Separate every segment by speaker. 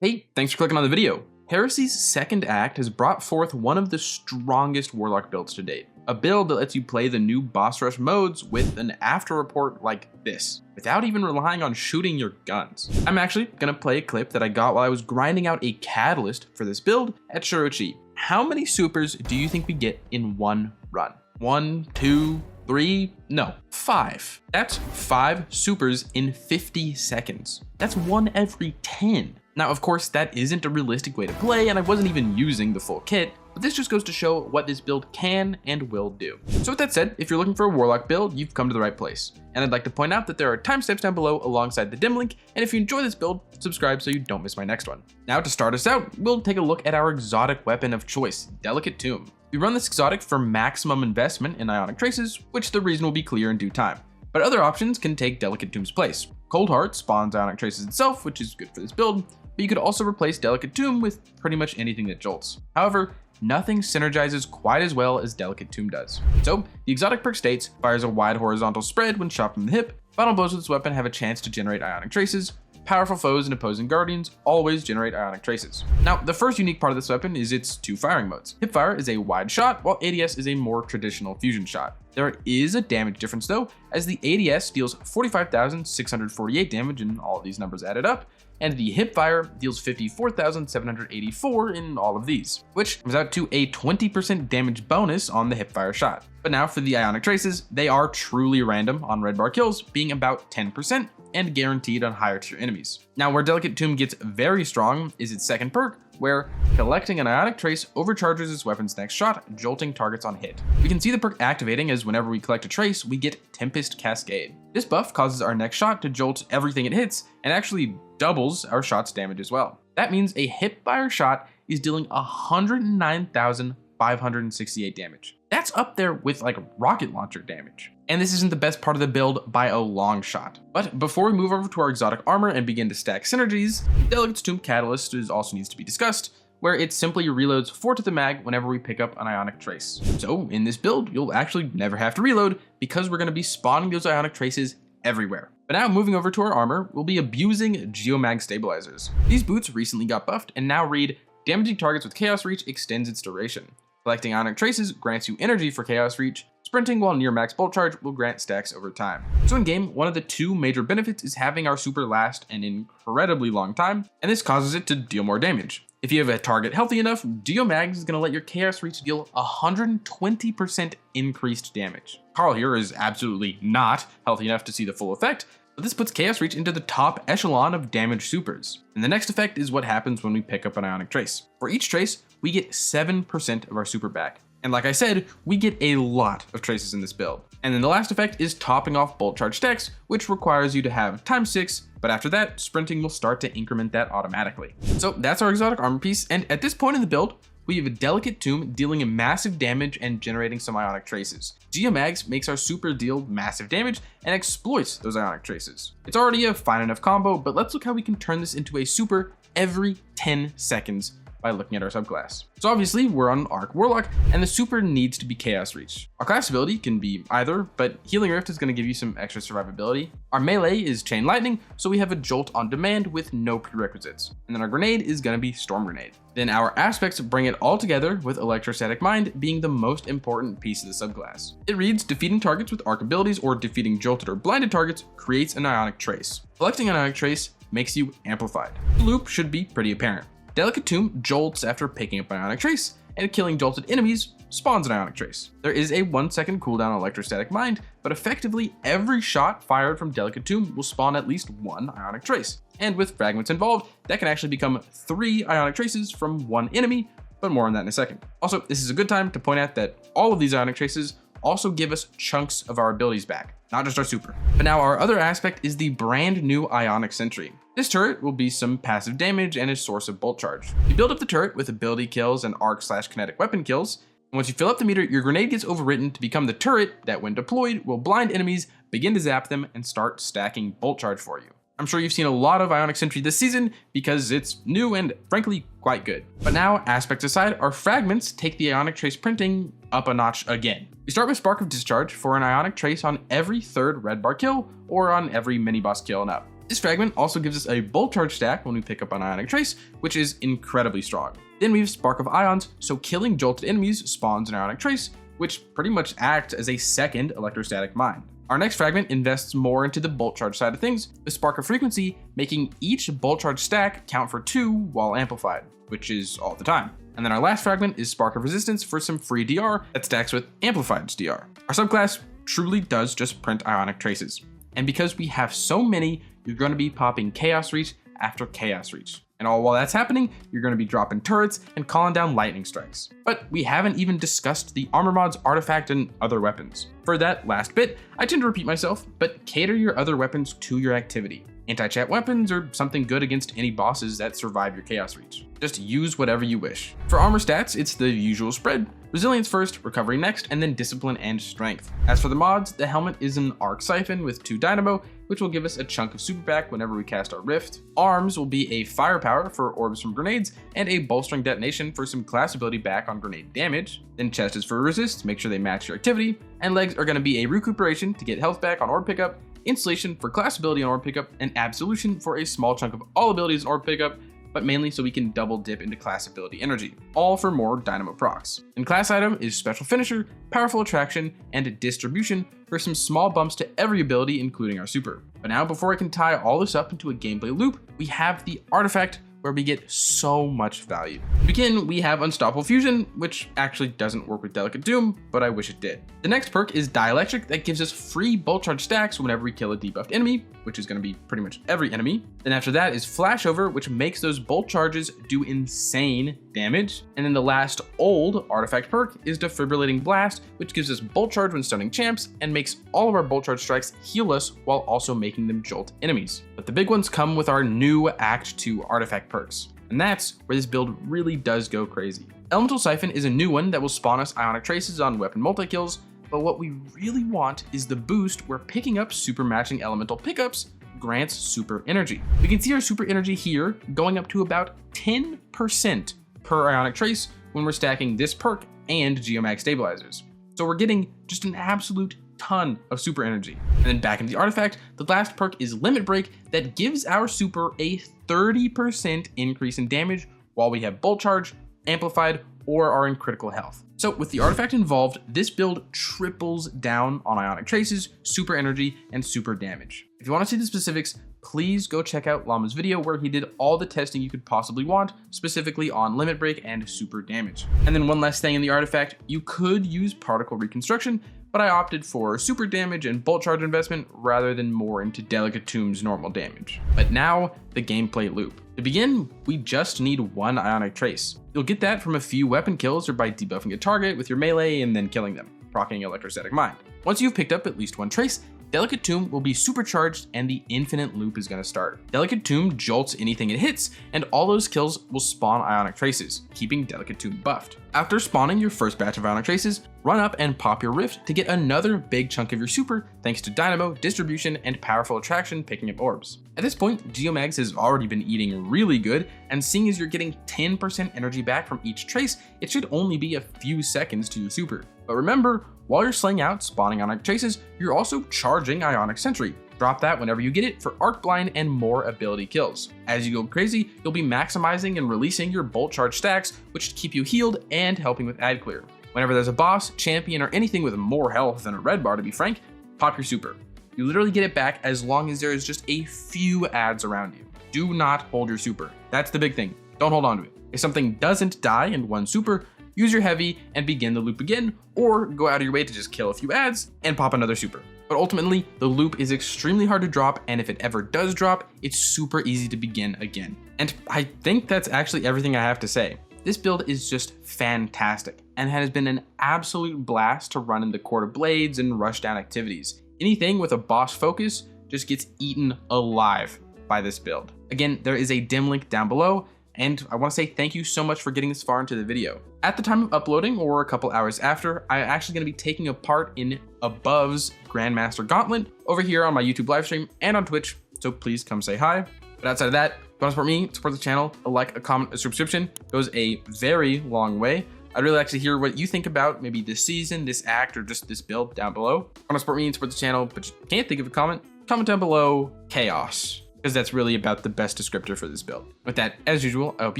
Speaker 1: Hey, thanks for clicking on the video. Heresy's second act has brought forth one of the strongest Warlock builds to date. A build that lets you play the new boss rush modes with an after report like this, without even relying on shooting your guns. I'm actually gonna play a clip that I got while I was grinding out a catalyst for this build at Heresy. How many supers do you think we get in one run? 1, 2, 3, no, 5. That's 5 supers in 50 seconds. That's 1 every 10. Now, of course, that isn't a realistic way to play, and I wasn't even using the full kit, but this just goes to show what this build can and will do. So with that said, if you're looking for a Warlock build, you've come to the right place. And I'd like to point out that there are timestamps down below alongside the dim link, and if you enjoy this build, subscribe so you don't miss my next one. Now to start us out, we'll take a look at our exotic weapon of choice, Delicate Tomb. We run this exotic for maximum investment in Ionic Traces, which the reason will be clear in due time. But other options can take Delicate Tomb's place. Cold Heart spawns Ionic Traces itself, which is good for this build, but you could also replace Delicate Tomb with pretty much anything that jolts. However, nothing synergizes quite as well as Delicate Tomb does. So, the exotic perk states, fires a wide horizontal spread when shot from the hip, final blows with this weapon have a chance to generate Ionic Traces, powerful foes and opposing guardians always generate Ionic Traces. Now, the first unique part of this weapon is its 2 firing modes. Hipfire is a wide shot, while ADS is a more traditional fusion shot. There is a damage difference though, as the ADS deals 45,648 damage in all of these numbers added up, and the Hipfire deals 54,784 in all of these, which comes out to a 20% damage bonus on the Hipfire shot. But now for the Ionic Traces, they are truly random on red bar kills, being about 10% and guaranteed on higher tier enemies. Now where Delicate Tomb gets very strong is its second perk, where collecting an Ionic Trace overcharges its weapon's next shot, jolting targets on hit. We can see the perk activating as whenever we collect a trace, we get Tempest Cascade. This buff causes our next shot to jolt everything it hits and actually doubles our shot's damage as well. That means a hipfire shot is dealing 109,568 damage. That's up there with like rocket launcher damage. And this isn't the best part of the build by a long shot. But before we move over to our exotic armor and begin to stack synergies, Delicate's Tomb Catalyst also needs to be discussed, where it simply reloads 4 to the mag whenever we pick up an Ionic Trace. So in this build, you'll actually never have to reload because we're going to be spawning those Ionic Traces everywhere. But now moving over to our armor, we'll be abusing Geomag stabilizers. These boots recently got buffed and now read, damaging targets with Chaos Reach extends its duration. Collecting Ionic Traces grants you energy for Chaos Reach. Sprinting while near max bolt charge will grant stacks over time. So in game, one of the 2 major benefits is having our super last an incredibly long time, and this causes it to deal more damage. If you have a target healthy enough, Geomag is going to let your Chaos Reach deal 120% increased damage. Carl here is absolutely not healthy enough to see the full effect, but this puts Chaos Reach into the top echelon of damage supers. And the next effect is what happens when we pick up an Ionic Trace. For each trace, we get 7% of our super back. And like I said, we get a lot of traces in this build. And then the last effect is topping off bolt charge stacks, which requires you to have ×6, but after that, sprinting will start to increment that automatically. So that's our exotic armor piece, and at this point in the build, we have a Delicate Tomb dealing massive damage and generating some Ionic Traces. Geomags makes our super deal massive damage and exploits those Ionic Traces. It's already a fine enough combo, but let's look how we can turn this into a super every 10 seconds by looking at our subclass. So obviously we're on Arc Warlock and the super needs to be Chaos Reach. Our class ability can be either, but Healing Rift is going to give you some extra survivability. Our melee is Chain Lightning, so we have a jolt on demand with no prerequisites. And then our grenade is going to be Storm Grenade. Then our aspects bring it all together with Electrostatic Mind being the most important piece of the subclass. It reads defeating targets with arc abilities or defeating jolted or blinded targets creates an Ionic Trace. Collecting an Ionic Trace makes you amplified. The loop should be pretty apparent. Delicate Tomb jolts after picking up an Ionic Trace, and killing jolted enemies spawns an Ionic Trace. There is a 1-second cooldown on Electrostatic Mind, but effectively every shot fired from Delicate Tomb will spawn at least 1 Ionic Trace. And with Fragments involved, that can actually become 3 Ionic Traces from 1 enemy, but more on that in a second. Also, this is a good time to point out that all of these Ionic Traces also give us chunks of our abilities back, not just our super. But now our other aspect is the brand new Ionic Sentry. This turret will be some passive damage and a source of bolt charge. You build up the turret with ability kills and arc/kinetic weapon kills, and once you fill up the meter, your grenade gets overwritten to become the turret that when deployed will blind enemies, begin to zap them, and start stacking bolt charge for you. I'm sure you've seen a lot of Ionic Sentry this season because it's new and frankly quite good. But now, aspects aside, our Fragments take the Ionic Trace printing up a notch again. We start with Spark of Discharge for an Ionic Trace on every 3rd red bar kill or on every mini boss kill and up. This fragment also gives us a bolt charge stack when we pick up an Ionic Trace, which is incredibly strong. Then we have Spark of Ions, so killing jolted enemies spawns an Ionic Trace, which pretty much acts as a second electrostatic mine. Our next fragment invests more into the bolt charge side of things, the Spark of Frequency, making each bolt charge stack count for 2 while amplified, which is all the time. And then our last fragment is Spark of Resistance for some free DR that stacks with amplified DR. Our subclass truly does just print Ionic Traces. And because we have so many, you're going to be popping Chaos Reach after Chaos Reach. And all while that's happening, you're going to be dropping turrets and calling down lightning strikes. But we haven't even discussed the armor mods, artifact, and other weapons. For that last bit, I tend to repeat myself, but cater your other weapons to your activity. Anti-chat weapons are something good against any bosses that survive your Chaos Reach. Just use whatever you wish. For armor stats, it's the usual spread. Resilience first, recovery next, and then discipline and strength. As for the mods, the helmet is an arc siphon with 2 dynamo, which will give us a chunk of super back whenever we cast our rift. Arms will be a firepower for orbs from grenades, and a bolstering detonation for some class ability back on grenade damage. Then chest is for resist, make sure they match your activity, and legs are going to be a recuperation to get health back on orb pickup, installation for class ability on orb pickup, and absolution for a small chunk of all abilities in orb pickup, but mainly so we can double dip into class ability energy, all for more dynamo procs. And class item is special finisher, powerful attraction, and distribution for some small bumps to every ability, including our super. But now, before I can tie all this up into a gameplay loop, we have the artifact where we get so much value. To begin, we have Unstoppable Fusion, which actually doesn't work with Delicate Doom, but I wish it did. The next perk is Dielectric that gives us free bolt charge stacks whenever we kill a debuffed enemy, which is going to be pretty much every enemy. Then after that is Flashover, which makes those bolt charges do insane damage. And then the last old artifact perk is Defibrillating Blast, which gives us bolt charge when stunning champs and makes all of our bolt charge strikes heal us while also making them jolt enemies. But the big ones come with our new Act 2 artifact perks. And that's where this build really does go crazy. Elemental Siphon is a new one that will spawn us Ionic Traces on weapon multi-kills, but what we really want is the boost where picking up super matching elemental pickups grants super energy. We can see our super energy here going up to about 10% per Ionic Trace when we're stacking this perk and Geomag stabilizers. So we're getting just an absolute ton of super energy. And then back in the artifact, the last perk is Limit Break that gives our super a 30% increase in damage while we have bolt charge, amplified, or are in critical health. So with the artifact involved, this build triples down on Ionic Traces, super energy, and super damage. If you want to see the specifics, please go check out Llama's video where he did all the testing you could possibly want, specifically on Limit Break and super damage. And then one last thing in the artifact, you could use Particle Reconstruction, but I opted for super damage and bolt charge investment rather than more into Delicate Tomb's normal damage. But now, the gameplay loop. To begin, we just need 1 Ionic Trace. You'll get that from a few weapon kills or by debuffing a target with your melee and then killing them, proccing Electrostatic Mind. Once you've picked up at least 1 trace, Delicate Tomb will be supercharged and the infinite loop is going to start. Delicate Tomb jolts anything it hits, and all those kills will spawn Ionic Traces, keeping Delicate Tomb buffed. After spawning your first batch of Ionic Traces, run up and pop your Rift to get another big chunk of your super thanks to Dynamo, Distribution, and Powerful Attraction picking up orbs. At this point, Geomags has already been eating really good, and seeing as you're getting 10% energy back from each trace, it should only be a few seconds to your super. But remember, while you're slaying out spawning Ionic Traces, you're also charging Ionic Sentry. Drop that whenever you get it for Arc Blind and more ability kills. As you go crazy, you'll be maximizing and releasing your bolt charge stacks, which keep you healed and helping with ad clear. Whenever there's a boss, champion, or anything with more health than a red bar to be frank, pop your super. You literally get it back as long as there is just a few ads around you. Do not hold your super. That's the big thing. Don't hold on to it. If something doesn't die in one super, use your heavy and begin the loop again, or go out of your way to just kill a few ads and pop another super. But ultimately, the loop is extremely hard to drop, and if it ever does drop, it's super easy to begin again. And I think that's actually everything I have to say. This build is just fantastic, and has been an absolute blast to run in the Court of Blades and Rushdown activities. Anything with a boss focus just gets eaten alive by this build. Again, there is a dim link down below, and I want to say thank you so much for getting this far into the video. At the time of uploading, or a couple hours after, I'm actually going to be taking a part in Above's Grandmaster Gauntlet over here on my YouTube livestream and on Twitch, so please come say hi. But outside of that, if you want to support me, support the channel, a like, a comment, a subscription goes a very long way. I'd really like to hear what you think about maybe this season, this act, or just this build down below. If you want to support me and support the channel, but you can't think of a comment, comment down below chaos. because that's really about the best descriptor for this build. With that, as usual, I hope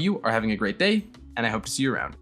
Speaker 1: you are having a great day, and I hope to see you around.